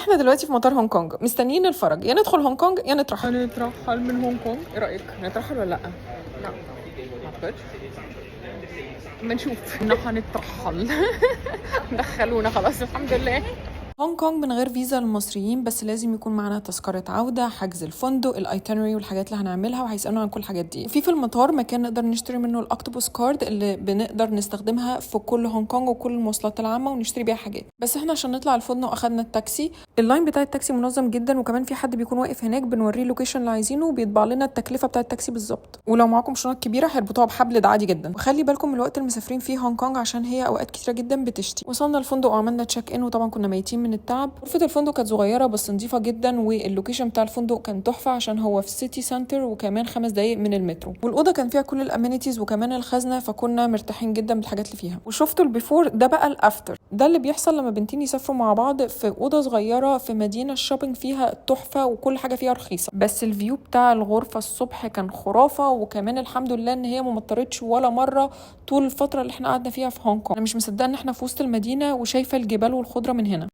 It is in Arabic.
احنا دلوقتي في مطار هونج كونج مستنيين الفرج، يا ندخل هونج كونج يا نترحل. نترحل من هونج كونج، ايه رايك؟ نترحل ولا لا؟ لا ما اعتقدش، اما نشوف. احنا هنترحل. دخلونا خلاص الحمد لله. هونج كونج من غير فيزا للمصريين، بس لازم يكون معانا تذكرة عودة، حجز الفندق، الايتنري والحاجات اللي هنعملها، وهيسألونا عن كل الحاجات دي. في المطار مكان نقدر نشتري منه الاكتوبوس كارد اللي بنقدر نستخدمها في كل هونج كونج وكل المواصلات العامة ونشتري بيها حاجات. بس احنا عشان نطلع الفندق اخدنا التاكسي. اللاين بتاع التاكسي منظم جدا، وكمان في حد بيكون واقف هناك بنوريه اللوكيشن اللي عايزينه وبيطبع لنا التكلفة بتاع التاكسي بالظبط. ولو معاكم شنط كبيرة هيربطوها بحبل، ده عادي جدا. وخلي بالكم من الوقت المسافرين فيه هونج كونج عشان هي اوقات كتيرة جدا بتشتي. وصلنا الفندق وعملنا تشيك ان، وطبعا كنا ميتين من التعب. الفندق كانت صغيره بس نظيفه جدا، واللوكيشن بتاع الفندق كان تحفه عشان هو في سيتي سنتر وكمان 5 دقايق من المترو. والاوضه كان فيها كل الامينيتيز وكمان الخزنه، فكنا مرتاحين جدا بالحاجات اللي فيها. وشفتوا البيفور، ده بقى الافتر، ده اللي بيحصل لما بنتين يسافروا مع بعض في اوضه صغيره في مدينه الشوبينج فيها تحفه وكل حاجه فيها رخيصه. بس الفيو بتاع الغرفه الصبح كان خرافه، وكمان الحمد لله ان هي ما مطرتش ولا مره طول الفتره اللي احنا قعدنا فيها في هونج كونج. انا مش مصدقه ان احنا في وسط المدينه وشايفه الجبال والخضره من هنا.